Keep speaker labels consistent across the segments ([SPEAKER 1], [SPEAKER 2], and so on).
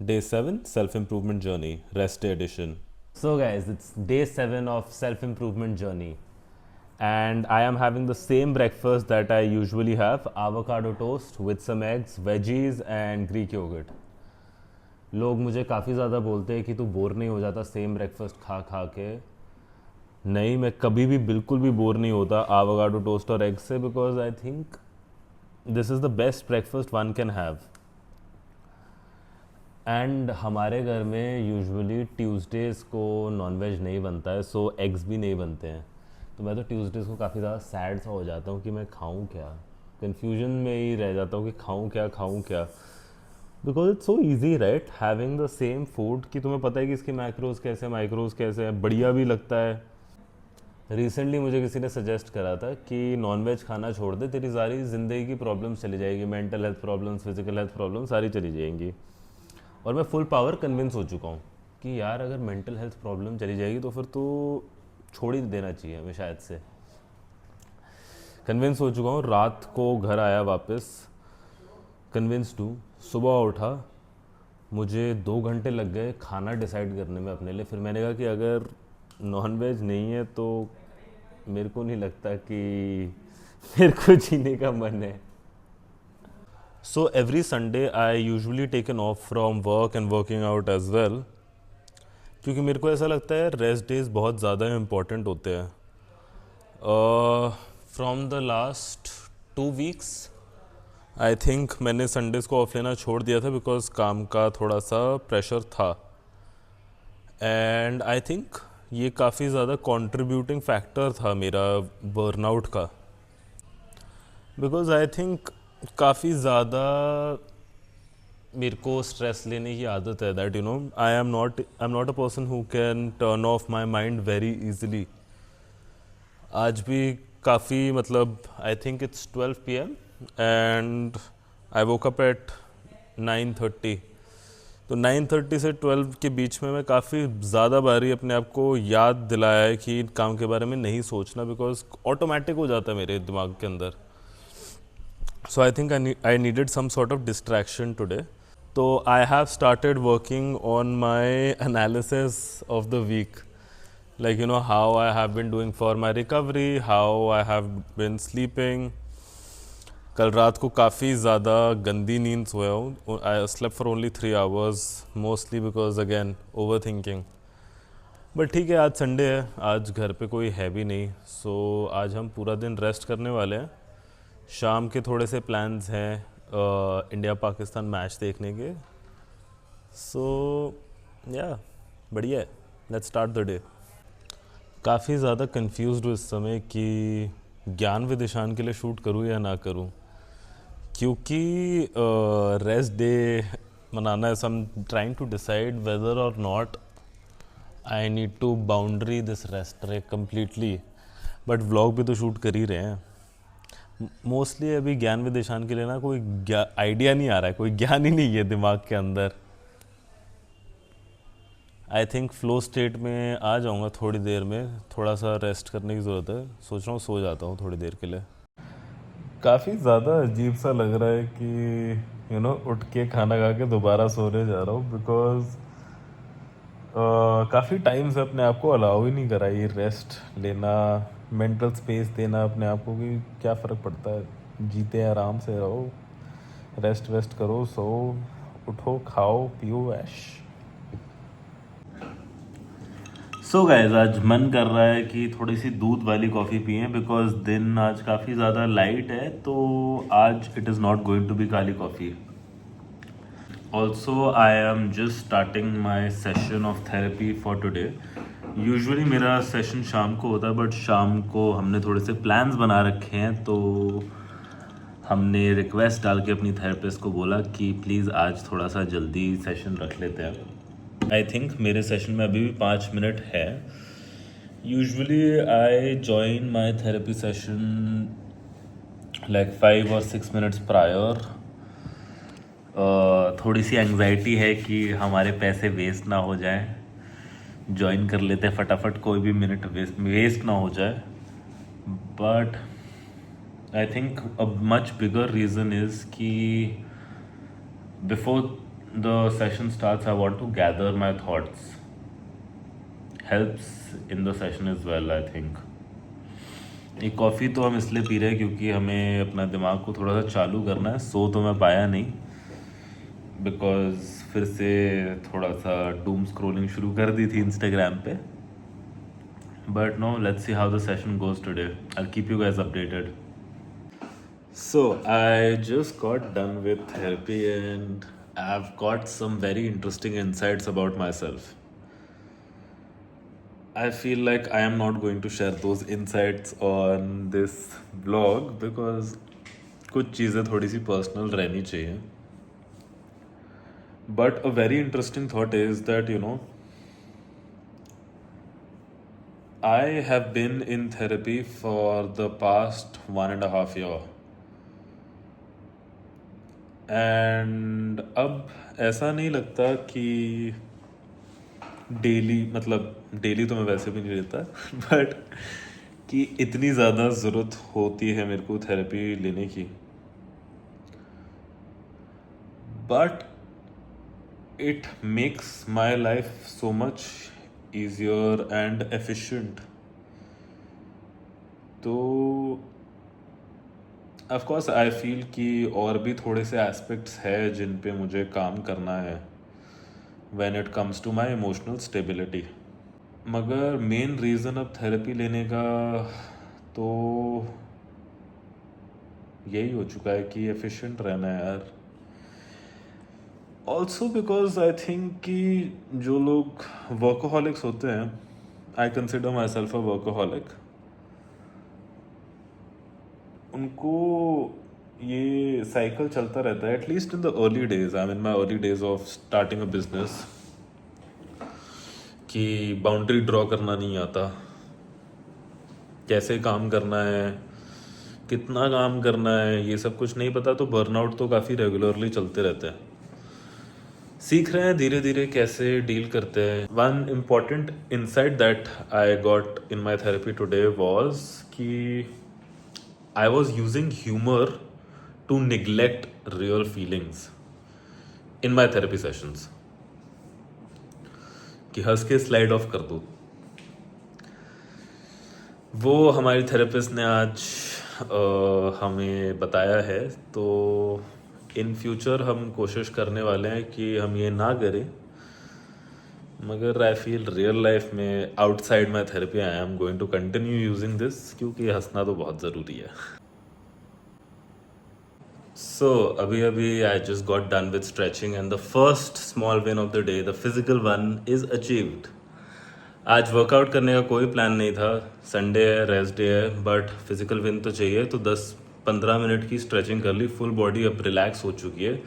[SPEAKER 1] Day 7 Self Improvement Journey, Rest Day Edition. So, guys, it's day 7 of Self Improvement Journey, and I am having the same breakfast that I usually have, avocado toast with some eggs, veggies, and Greek yogurt. लोग मुझे काफ़ी ज़्यादा बोलते हैं कि तू bore नहीं हो जाता सेम ब्रेकफास्ट खा खा के। नहीं, मैं कभी भी बिल्कुल भी बोर नहीं होता avocado toast और egg से, because I think this is the best breakfast one can have. And हमारे घर में यूजुअली ट्यूसडेज़ को नॉनवेज नहीं बनता है, सो एग्स भी नहीं बनते हैं। तो मैं तो ट्यूसडेज़ को काफ़ी ज़्यादा सैड सा हो जाता हूँ कि मैं खाऊँ क्या, कन्फ्यूजन में ही रह जाता हूँ कि खाऊँ क्या। Because it's so easy right, having the same food कि तुम्हें पता है कि इसके मैक्रोज कैसे हैं, माइक्रोज कैसे हैं, बढ़िया भी लगता है। रिसेंटली मुझे किसी ने सजेस्ट करा था कि नॉनवेज खाना छोड़ दे, तेरी सारी ज़िंदगी की प्रॉब्लम्स चली जाएगी, mental health problems, physical health problems सारी चली जाएंगी। और मैं फुल पावर कन्विंस हो चुका हूँ कि यार अगर मेंटल हेल्थ प्रॉब्लम चली जाएगी तो फिर तो छोड़ ही देना चाहिए हमें शायद से। कन्विंस हो चुका हूँ, रात को घर आया वापस, कन्विंस्ड हूँ। सुबह उठा, मुझे 2 घंटे लग गए खाना डिसाइड करने में अपने लिए। फिर मैंने कहा कि अगर नॉन वेज नहीं है तो मेरे को नहीं लगता कि मेरे को जीने का मन है। So every Sunday I usually taken off from work and working out as well, क्योंकि मेरे को ऐसा लगता है रेस्ट डेज बहुत ज़्यादा इम्पॉर्टेंट होते हैं। From the last 2 weeks I think मैंने संडेज़ को ऑफ लेना छोड़ दिया था बिकॉज काम का थोड़ा सा प्रेशर था। एंड आई थिंक ये काफ़ी ज़्यादा कंट्रीब्यूटिंग फैक्टर था मेरा बर्नआउट का, बिकॉज आई थिंक काफ़ी ज़्यादा मेरे को स्ट्रेस लेने की आदत है। That I am not a person who can turn of my mind very easily. आज भी काफ़ी मतलब I think it's 12 PM and I woke up at 9:30। तो 9:30 से 12 के बीच में मैं काफ़ी ज़्यादा बारी अपने आप को याद दिलाया है कि काम के बारे में नहीं सोचना, बिकॉज ऑटोमेटिक हो जाता है मेरे दिमाग के अंदर। So I think I needed some sort of distraction today. So I have started working on my analysis of the week. Like, how I have been doing for my recovery, how I have been sleeping. कल रात को काफ़ी ज़्यादा गंदी नींद सोया हूँ। I slept for only 3 hours, mostly because again over thinking. But ठीक है, आज संडे है, आज घर पे कोई है भी नहीं, सो आज हम पूरा दिन रेस्ट करने वाले हैं। शाम के थोड़े से प्लान्स हैं इंडिया पाकिस्तान मैच देखने के। सो या बढ़िया है, लेट्स स्टार्ट द डे। काफ़ी ज़्यादा कंफ्यूज्ड हूँ इस समय कि ज्ञान विदिशान के लिए शूट करूँ या ना करूँ, क्योंकि रेस्ट डे मनाना है। So I am trying to decide whether or not I need to boundary this rest day completely. But vlog भी तो शूट कर ही रहे हैं। मोस्टली अभी ज्ञान विदिशान के लिए ना कोई आइडिया नहीं आ रहा है, कोई ज्ञान ही नहीं है दिमाग के अंदर। आई थिंक फ्लो स्टेट में आ जाऊंगा थोड़ी देर में, थोड़ा सा रेस्ट करने की ज़रूरत है। सोच रहा हूँ सो जाता हूँ थोड़ी देर के लिए। काफ़ी ज़्यादा अजीब सा लग रहा है कि उठ के खाना खा के दोबारा सोने जा रहा हूँ, बिकॉज काफ़ी टाइम से अपने आप को अलाउ ही नहीं करा ये रेस्ट लेना, मेंटल स्पेस देना अपने आप को कि क्या फ़र्क पड़ता है, जीते आराम से रहो, रेस्ट वेस्ट करो, सो उठो, खाओ पियो, ऐश। सो गाइस, आज मन कर रहा है कि थोड़ी सी दूध वाली कॉफ़ी पिए, बिकॉज दिन आज काफ़ी ज़्यादा लाइट है, तो आज it is not going to be काली coffee. Also I am just starting my session of therapy for today. Usually मेरा सेशन शाम को होता है, बट शाम को हमने थोड़े से प्लान्स बना रखे हैं, तो हमने रिक्वेस्ट डाल के अपनी थेरेपिस्ट को बोला कि प्लीज़ आज थोड़ा सा जल्दी सेशन रख लेते हैं। आई थिंक मेरे सेशन में अभी भी 5 मिनट है। Usually I join my therapy session like 5 or 6 minutes prior. थोड़ी सी एंग्जाइटी है कि हमारे पैसे वेस्ट ना हो जाए, ज्वाइन कर लेते हैं फटाफट, कोई भी मिनट वेस्ट ना हो जाए। But I think a much bigger reason is कि before the session starts, I want to gather my thoughts. Helps in the session as well, I think. एक कॉफ़ी तो हम इसलिए पी रहे हैं क्योंकि हमें अपना दिमाग को थोड़ा सा चालू करना है. सो तो मैं पाया नहीं, बिकॉज फिर से थोड़ा सा डूम स्क्रोलिंग शुरू कर दी थी इंस्टाग्राम पे. But no, let's see how the session goes today. I will keep you guys updated. So I just got done with therapy and I've got some very interesting insights about myself. I feel like I am not going to share those insights on this vlog because कुछ चीज़ें थोड़ी सी personal रहनी चाहिए. But a very interesting thought is that, you know, I have been in therapy for the past 1.5 years. And अब ऐसा नहीं लगता कि डेली, मतलब डेली तो मैं वैसे भी नहीं लेता, बट कि इतनी ज़्यादा ज़रूरत होती है मेरे को थेरेपी लेने की. But it makes my life so much easier and efficient. तो ऑफ कोर्स आई फील कि और भी थोड़े से एस्पेक्ट्स है जिन पे मुझे काम करना है when it comes to my emotional stability. मगर मेन रीज़न अब थेरेपी लेने का तो यही हो चुका है कि एफिशिएंट रहना है यार. ऑल्सो बिकॉज आई थिंक कि जो लोग वर्कोहॉलिक्स होते हैं, I consider my self a workaholic, उनको ये साइकिल चलता रहता है. At least in the early days, I mean my early days of starting a business, कि बाउंड्री ड्रॉ करना नहीं आता, कैसे काम करना है, कितना काम करना है, ये सब कुछ नहीं पता. तो बर्नआउट तो काफ़ी रेगुलरली चलते रहते हैं. सीख रहे हैं धीरे धीरे कैसे डील करते हैं. One important insight that I got in my therapy today was कि I was using humor to neglect real feelings in my therapy sessions. कि हंस के स्लाइड ऑफ कर दो. वो हमारी थेरेपिस्ट ने आज हमें बताया है. तो इन फ्यूचर हम कोशिश करने वाले हैं कि हम ये ना करें. मगर आई फील रियल लाइफ में outside my therapy I am going to continue using this, क्योंकि हंसना तो बहुत ज़रूरी है. सो अभी I just got done with stretching and the first small win of the day, the physical one, is achieved. आज workout करने का कोई प्लान नहीं था. संडे है, रेस्ट डे है, बट फिजिकल विन तो चाहिए. तो 10-15 मिनट की स्ट्रेचिंग कर ली. फुल बॉडी अब रिलैक्स हो चुकी है.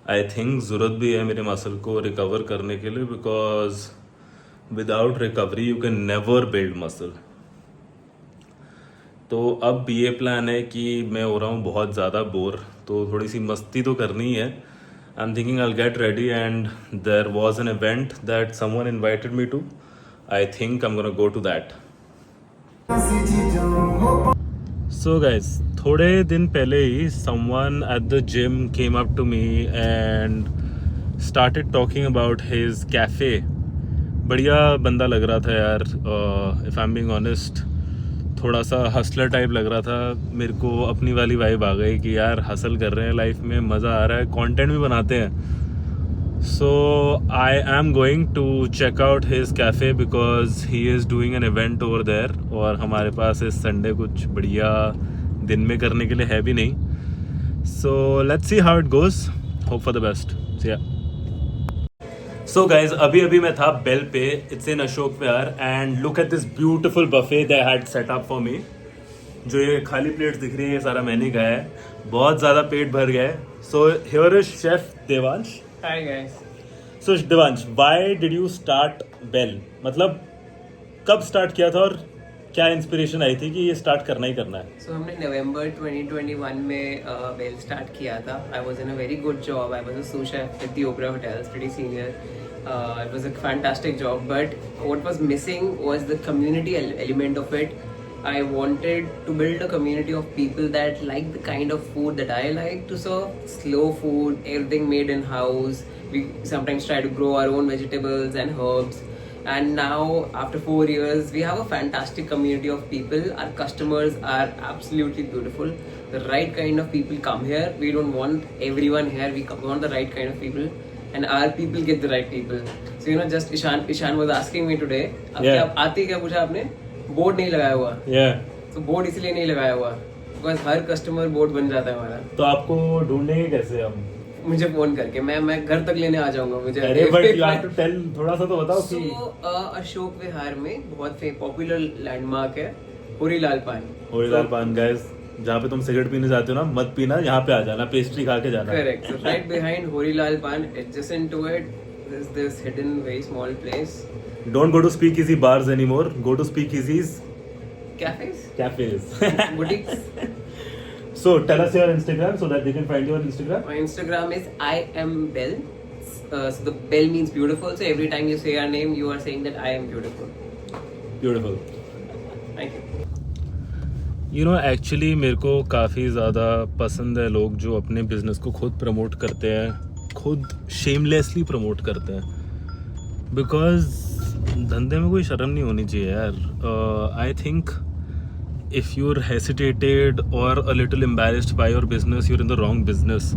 [SPEAKER 1] आई थिंक ज़रूरत भी है मेरे मसल को रिकवर करने के लिए, because without recovery you can never build muscle. तो अब ये प्लान है कि मैं हो रहा हूँ बहुत ज़्यादा बोर, तो थोड़ी सी मस्ती तो करनी ही है. I am thinking I will get ready and there was an event that someone invited me to. I think I am gonna go to that. So guys, थोड़े दिन पहले ही someone at the gym came up to me and started talking about his cafe. बढ़िया बंदा लग रहा था यार. If I am being honest, थोड़ा सा हसलर टाइप लग रहा था. मेरे को अपनी वाली वाइब आ गई कि यार हसल कर रहे हैं लाइफ में, मज़ा आ रहा है, कंटेंट भी बनाते हैं. So I am going to check out his cafe because he is doing an event over there. और हमारे पास इस संडे कुछ बढ़िया दिन में करने के लिए है भी नहीं. So let's see how it goes. Hope for the best. See ya. So guys, अभी मैं था बेल पे. It's in Ashok Vihar and look at this beautiful buffet they had set up for me. जो ये खाली प्लेट्स दिख रही है, ये सारा मैंने खाया है. बहुत ज़्यादा पेट भर गया है. So here is chef Devansh.
[SPEAKER 2] Hi guys.
[SPEAKER 1] So Devansh, why did you start bell? मतलब कब स्टार्ट किया था और क्या इंस्पिरेशन आई थी कि ये स्टार्ट करना ही करना है?
[SPEAKER 2] So हमने नवंबर 2021 में वेल स्टार्ट किया था. I was in a very good job. I was a sous chef with the Oberoi Hotels, pretty senior. It was a fantastic job, but what was missing was the community element of it. I wanted to build a community of people that like the kind of food that I like to serve. Slow food, everything made in house, We sometimes try to grow our own vegetables and herbs. And now, after 4 years, we have a fantastic community of people. Our customers are absolutely beautiful. The right kind of people come here. We don't want everyone here. We want the right kind of people, and our people get the right people. So just Ishan was asking me today. अब
[SPEAKER 1] Yeah.
[SPEAKER 2] क्या आते क्या पूछा आपने? Board नहीं लगाया हुआ.
[SPEAKER 1] Yeah.
[SPEAKER 2] तो बोर्ड इसलिए नहीं लगाया हुआ बिकॉज हर कस्टमर बोर्ड बन जाता है हमारा.
[SPEAKER 1] तो आपको ढूंढेंगे कैसे हम?
[SPEAKER 2] मुझे फोन करके मैं घर तक लेने आ जाऊंगा. मुझे
[SPEAKER 1] अरे but you have to tell, थोड़ा सा तो बताओ कि.
[SPEAKER 2] अशोक विहार में बहुत पॉपुलर लैंडमार्क है होरीलाल पान.
[SPEAKER 1] होरीलाल पान गाइस, जहाँ पे तुम सिगरेट पीने जाते हो ना, मत पीना, यहाँ पे आ जाना, पेस्ट्री खा के जाना.
[SPEAKER 2] करेक्ट. सो राइट बिहाइंड होरीलाल पान, adjacent to it, there's this hidden very small place.
[SPEAKER 1] Don't go to speakeasy bars anymore. Go to speakeasies,
[SPEAKER 2] Cafes,
[SPEAKER 1] cafes.
[SPEAKER 2] boutiques.
[SPEAKER 1] So tell us your Instagram so that they can find you on Instagram.
[SPEAKER 2] My Instagram is I am Bell. So the bell means beautiful. So every time you say our name, you are saying that I am beautiful.
[SPEAKER 1] Beautiful.
[SPEAKER 2] Thank you.
[SPEAKER 1] Actually मेरे को काफ़ी ज़्यादा पसंद है लोग जो अपने business को खुद प्रमोट करते हैं, खुद शेमलेसली प्रमोट करते हैं. बिकॉज धंधे में कोई शर्म नहीं होनी चाहिए यार. I think if you're hesitated or a little embarrassed by your business, you're in the wrong business.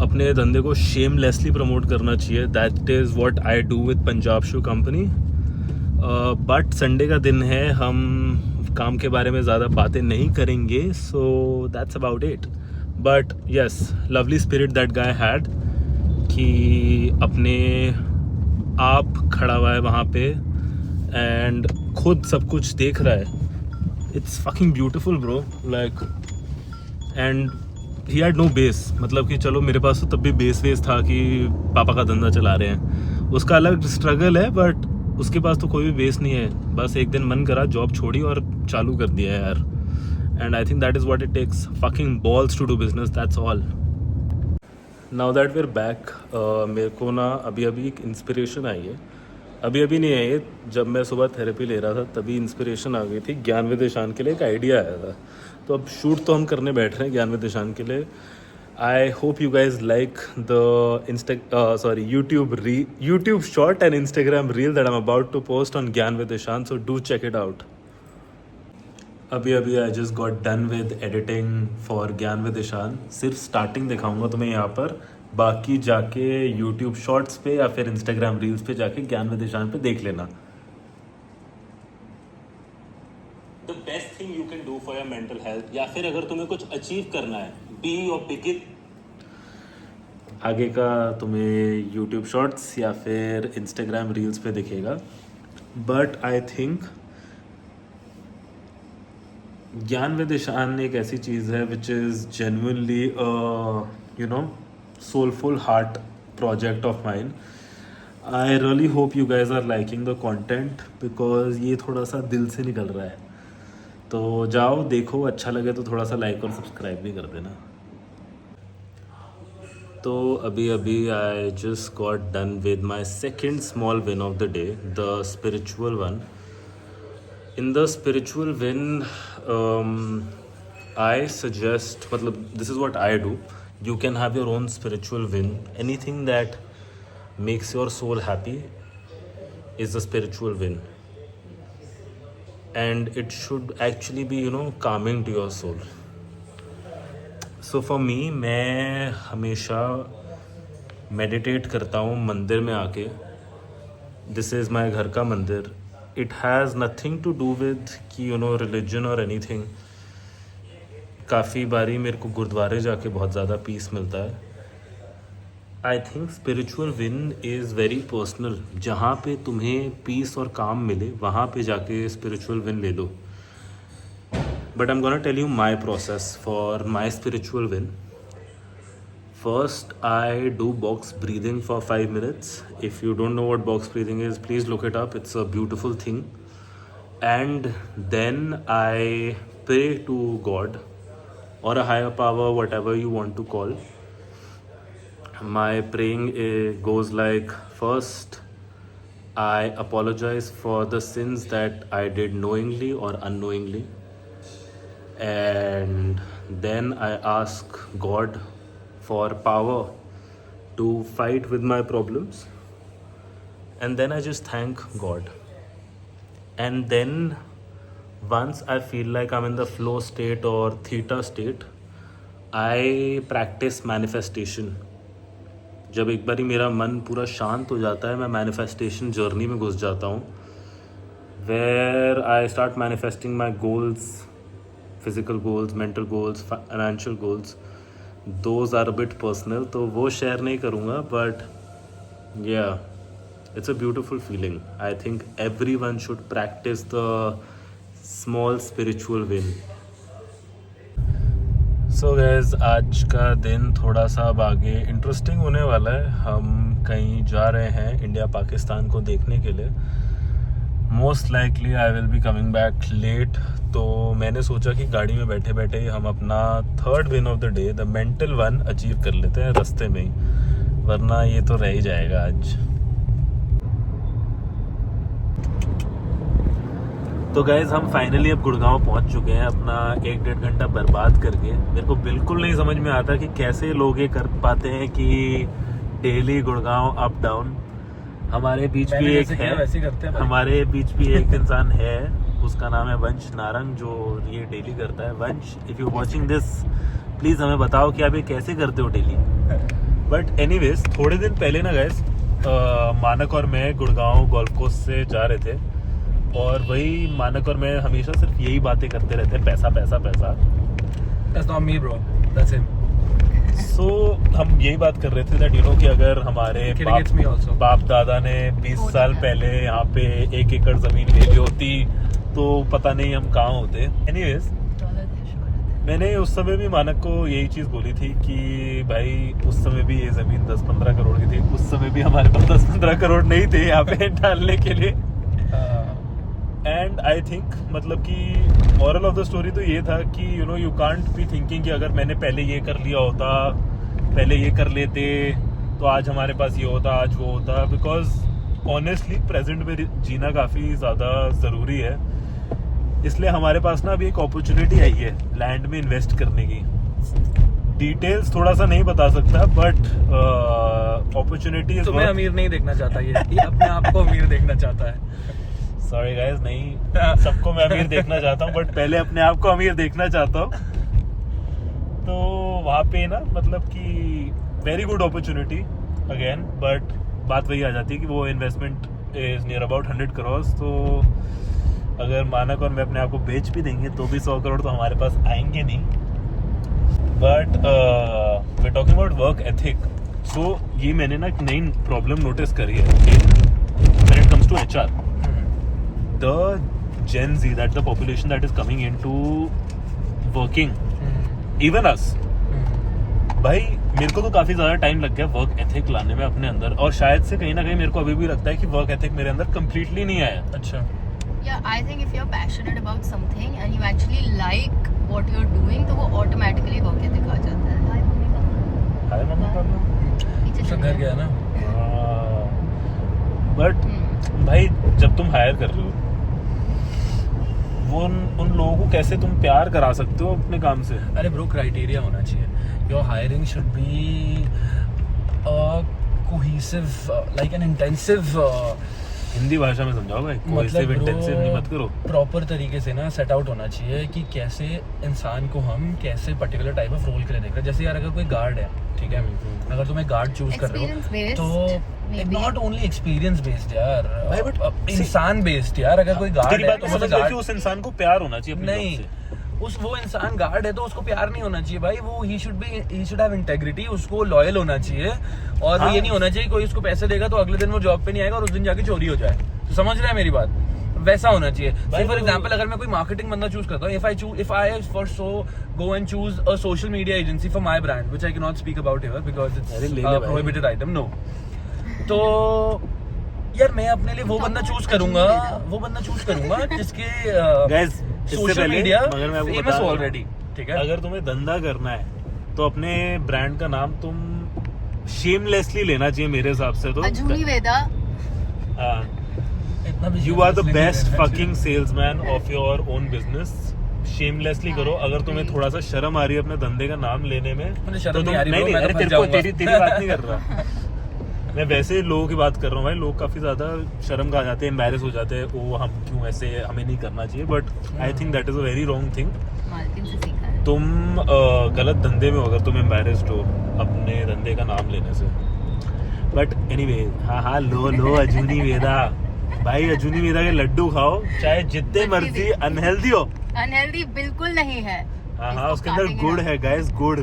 [SPEAKER 1] अपने धंधे को shamelessly प्रमोट करना चाहिए. That is what I do with Punjab Shoe Company. But Sunday का दिन है, हम काम के बारे में ज़्यादा बातें नहीं करेंगे. So that's about it. But yes, lovely spirit that guy had कि अपने आप खड़ा हुआ है वहाँ पे एंड खुद सब कुछ देख रहा है. It's fucking beautiful bro. Like and he had no base. मतलब कि चलो मेरे पास तो तब भी बेस था कि पापा का धंधा चला रहे हैं, उसका अलग स्ट्रगल है. बट उसके पास तो कोई भी बेस नहीं है. बस एक दिन मन करा, जॉब छोड़ी और चालू कर दिया यार. And I think that is what it takes, fucking balls to do business. That's all. Now that we are back, मेरे को ना अभी एक इंस्पिरेशन आई है. अभी नहीं आई है, जब मैं सुबह थेरेपी ले रहा था तभी इंस्पिरेशन आ गई थी. ज्ञान विद ईशान के लिए एक आइडिया आया था, तो अब शूट तो हम करने बैठ रहे हैं ज्ञान विद ईशान के लिए. I hope you guys like the YouTube short and Instagram reel that I'm about to post on Gyan with Ishan, so do check it out. अभी I just got done with editing for Gyan with Ishan. सिर्फ starting दिखाऊंगा तुम्हें यहाँ पर, बाकी जाके YouTube shorts पे या फिर Instagram रील्स पे जाके ज्ञान विद ईशान पे देख लेना. The best thing you can do for your mental health, या फिर अगर तुम्हें कुछ अचीव करना है, बी और बिगिन. आगे का तुम्हें YouTube शॉर्ट्स या फिर Instagram रील्स पे दिखेगा. बट आई थिंक ज्ञान विद ईशान एक ऐसी चीज़ है which is genuinely soulful heart project of mine. I really hope you guys are liking the content because ये थोड़ा सा दिल से निकल रहा है. तो जाओ देखो, अच्छा लगे तो थोड़ा सा लाइक और सब्सक्राइब भी कर देना. तो अभी I just got done with my second small win of the day, the spiritual one. In the spiritual win I suggest, मतलब this is what I do. You can have your own spiritual win. Anything that makes your soul happy is a spiritual win. And it should actually be, calming to your soul. So for me, मैं हमेशा meditate करता हूँ मंदिर में आके. This is my घर का मंदिर. It has nothing to do with कि religion or anything. काफ़ी बारी मेरे को गुरुद्वारे जाके बहुत ज़्यादा पीस मिलता है. I think spiritual win is very personal. जहाँ पे तुम्हें पीस और काम मिले वहाँ पे जाके स्पिरिचुअल विन ले लो. But I am gonna tell you my process for my spiritual win. First I do box breathing for 5 minutes. If you don't know what box breathing is, please look it up. It's a beautiful thing. And then I pray to God or a higher power, whatever you want to call. My praying goes like, first I apologize for the sins that I did knowingly or unknowingly, and then I ask God for power to fight with my problems, and then I just thank God. And then once I feel like I'm in the flow state or theta state, I practice manifestation. जब एक बारी मेरा मन पूरा शांत हो जाता है, मैं मैनिफेस्टेशन जर्नी में घुस जाता हूँ, where I start manifesting my goals, physical goals, mental goals, financial goals. Those are a bit personal, तो वो शेयर नहीं करूँगा, but yeah, it's a beautiful feeling. I think everyone should practice the small spiritual win. So guys, आज का दिन थोड़ा सा अब आगे इंटरेस्टिंग होने वाला है. हम कहीं जा रहे हैं इंडिया पाकिस्तान को देखने के लिए. Most likely I will be coming back late. तो मैंने सोचा कि गाड़ी में बैठे बैठे ही हम अपना third win of the day, the mental one, achieve कर लेते हैं रास्ते में ही, वरना ये तो रह ही जाएगा आज. तो गाइज हम फाइनली अब गुड़गांव पहुंच चुके हैं, अपना 1-1.5 घंटा बर्बाद करके. मेरे को बिल्कुल नहीं समझ में आता कि कैसे लोग ये कर पाते हैं कि डेली गुड़गांव अप डाउन. हमारे बीच भी एक है, हमारे बीच भी एक इंसान है, उसका नाम है वंश नारंग, जो ये डेली करता है. वंश, if you watching this, please हमें बताओ कि आप ये कैसे करते हो डेली. बट एनीवेज, थोड़े दिन पहले ना गाइस, मानक और मैं गुड़गांव गोल्फ कोर्स से जा रहे थे, और वही मानक और मैं हमेशा सिर्फ यही बातें करते रहते हैं, पैसा पैसा पैसा.
[SPEAKER 3] That's not me, bro. That's him.
[SPEAKER 1] So हम यही बात कर रहे थे that you know कि अगर हमारे बाप दादा ने 20 साल पहले यहाँ पे 1 एकड़ जमीन ले ली होती तो पता नहीं हम कहाँ होते. एनीवेज, मैंने उस समय भी मानक को यही चीज़ बोली थी कि भाई उस समय भी ये ज़मीन 10-15 करोड़ की थी. उस समय भी हमारे पास 10-15 करोड़ नहीं थे यहाँ पे डालने के लिए. एंड आई थिंक मतलब कि मॉरल ऑफ द स्टोरी तो ये था कि you know you can't be thinking कि अगर मैंने पहले ये कर लिया होता, पहले ये कर लेते, तो आज हमारे पास ये होता, आज वो होता. बिकॉज ऑनेस्टली प्रेजेंट में जीना काफ़ी ज़्यादा ज़रूरी है. इसलिए हमारे पास ना अभी एक अपॉर्चुनिटी आई है लैंड में इन्वेस्ट करने की. डिटेल्स थोड़ा सा नहीं बता सकता, बट अपॉर्चुनिटी.
[SPEAKER 3] तो मैं अमीर नहीं देखना चाहता, ये अपने आप को अमीर देखना चाहता है.
[SPEAKER 1] सॉरी गाइस, नहीं, सबको मैं अमीर देखना चाहता हूँ, बट पहले अपने आप को अमीर देखना चाहता हूँ. तो वहाँ पे ना मतलब कि very good opportunity again, but बात वही आ जाती है कि वो investment is near about 100 crore. तो अगर मानक और मैं अपने आप को बेच भी देंगे तो भी 100 करोड़ तो हमारे पास आएंगे नहीं. But we talking about work ethic. So ये मैंने ना एक नई प्रॉब्लम नोटिस करी है when it comes to HR. The Gen Z, that the population that is coming into working, even us. भाई मेरे को तो काफ़ी ज़्यादा टाइम लग गया वर्क एथिक लाने में अपने अंदर, और शायद से कहीं ना कहीं मेरे को अभी भी लगता है कि वर्क एथिक मेरे अंदर कम्प्लीटली नहीं आया.
[SPEAKER 3] अच्छा.
[SPEAKER 4] Yeah, I think if you're passionate about something and you actually like what you're doing, तो वो automatically work ethic आ जाता है. Hi mummy papa.
[SPEAKER 1] हाय मम्मी पापा.
[SPEAKER 4] पीछे
[SPEAKER 3] उसका घर गया ना.
[SPEAKER 1] बट भाई जब तुम हायर कर रहे हो, वो उन लोगों को कैसे तुम प्यार करा सकते हो अपने काम से?
[SPEAKER 3] अरे ब्रो, क्राइटेरिया होना चाहिए. Your hiring should be cohesive, like an intensive.
[SPEAKER 1] Hindi भाषा में समझाओ भाई. कोहेसिव इंटेंसिव नहीं मत करो.
[SPEAKER 3] प्रॉपर तरीके से ना सेट आउट होना चाहिए कि कैसे इंसान को हम कैसे पर्टिकुलर टाइप ऑफ रोल के लिए देख रहे हैं. जैसे यार अगर कोई गार्ड है, ठीक है, अगर तुम्हें गार्ड चूज कर रहे हो तो नॉट ओनली एक्सपीरियंस बेस्ड यार, इंसान बेस्ड यार. अगर कोई गार्ड है तो
[SPEAKER 1] मतलब कि उस इंसान को प्यार होना चाहिए अपनी
[SPEAKER 3] नहीं, वो इंसान गार्ड है तो उसको प्यार नहीं होना चाहिए भाई. वो ही शुड हैव इंटेग्रिटी, उसको लॉयल होना चाहिए. और वो ये नहीं होना चाहिए कोई उसको पैसे देगा तो अगले दिन वो जॉब पे नहीं आएगा और उस दिन जाके चोरी हो जाए. तो समझ रहे हैं मेरी बात? वैसा होना चाहिए. फॉर एग्जांपल, अगर मैं कोई मार्केटिंग बंदा चूज करता हूँ, if I first go and choose a social media agency for my brand, which I cannot speak about here because it's a prohibited item, no. तो यार मैं अपने लिए वो बंदा चूज करूंगा जिसके सोशल मीडिया फेमस ऑलरेडी. ठीक है,
[SPEAKER 1] अगर तुम्हें धंधा करना है तो अपने ब्रांड का नाम तुम शेमलेसली लेना चाहिए मेरे हिसाब से. तो
[SPEAKER 4] अजूनी वेदा.
[SPEAKER 1] You are the best fucking salesman of your own business. Shamelessly करो। अगर तुम्हें थोड़ा सा शर्म आ रही है अपने धंधे का नाम लेने में,
[SPEAKER 3] मुझे शर्म
[SPEAKER 1] तो
[SPEAKER 3] नहीं
[SPEAKER 1] तुम
[SPEAKER 3] आ रही,
[SPEAKER 1] नहीं
[SPEAKER 3] bro, मैं तो
[SPEAKER 1] अरे
[SPEAKER 3] फंस
[SPEAKER 1] तेरी
[SPEAKER 3] जाऊंगा।
[SPEAKER 1] तेरी बात नहीं कर रहा मैं वैसे लोगों की बात कर रहा हूँ भाई। लोग काफी ज्यादा शर्म खा जाते हैं, एम्बैरेस हो जाते हैं, ओ हम क्यों ऐसे, हमें नहीं करना चाहिए। But I think that is a very wrong thing.
[SPEAKER 4] मालकिन से सीखा है।
[SPEAKER 1] तुम गलत धंधे में हो अगर तुम एम्बैरेस्ड हो अपने धंधे का नाम लेने से। बट एनीवे, हाँ लो अजूनी वेदा भाई, अजूनी वेदा के लड्डू खाओ चाहे जितने मर्जी अनहेल्दी हो।
[SPEAKER 4] अनहेल्दी बिल्कुल नहीं है।
[SPEAKER 1] हाँ उसके अंदर गुड़ है गाइस, गुड़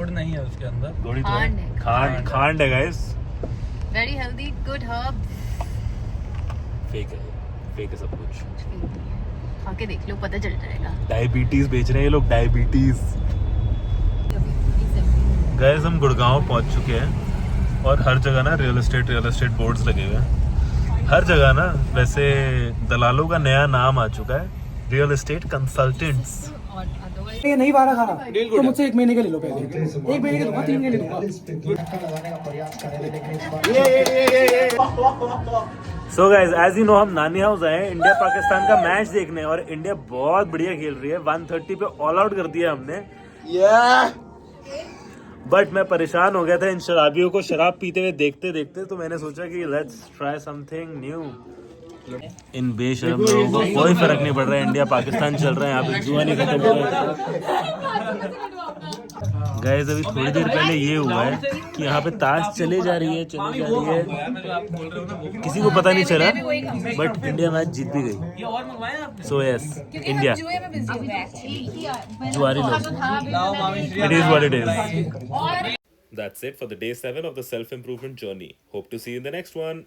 [SPEAKER 3] नहीं है उसके अंदर,
[SPEAKER 1] गुड़ ही तो
[SPEAKER 4] खांड
[SPEAKER 1] है,
[SPEAKER 4] है।
[SPEAKER 1] खांड है guys.
[SPEAKER 4] Very healthy, good herb.
[SPEAKER 1] Fake है सब कुछ।
[SPEAKER 4] खा के देख लो, पता चल जाएगा।
[SPEAKER 1] डायबिटीज बेच रहे हैं ये लोग, डायबिटीज। गाइस हम गुड़गांव पहुंच चुके हैं और हर जगह ना रियल एस्टेट बोर्ड्स लगे हुए हैं हर जगह ना। वैसे दलालों का नया नाम आ चुका है, रियल एस्टेट कंसल्टेंट्स।
[SPEAKER 5] ये नहीं वारा खाना तो मुझसे 1 महीने के ले लो। पहले 1 महीने के दूंगा, 3 के ले दूंगा।
[SPEAKER 1] So guys as you know हम नानी हाउस आए हैं इंडिया पाकिस्तान का मैच देखने, और इंडिया बहुत बढ़िया खेल रही है। 130 पे ऑल आउट कर दिया हमने। बट मैं परेशान हो गया था इन शराबियों को शराब पीते हुए देखते देखते, तो मैंने सोचा कि लेट्स ट्राई समथिंग न्यू। इन बेशरम लोगों को कोई फर्क नहीं पड़ रहा है, इंडिया पाकिस्तान चल रहा है, यहाँ पे जुआ नहीं खत्म हो रहा है। गाइस अभी थोड़ी देर पहले ये हुआ है कि यहाँ पे ताश चली जा रही है, किसी को पता नहीं चला, बट इंडिया मैच जीत भी गई। सो यस इंडिया, जुआरी लोग, it is what it is. That's it for the day 7 of the self-improvement journey. Hope to see you in the next one.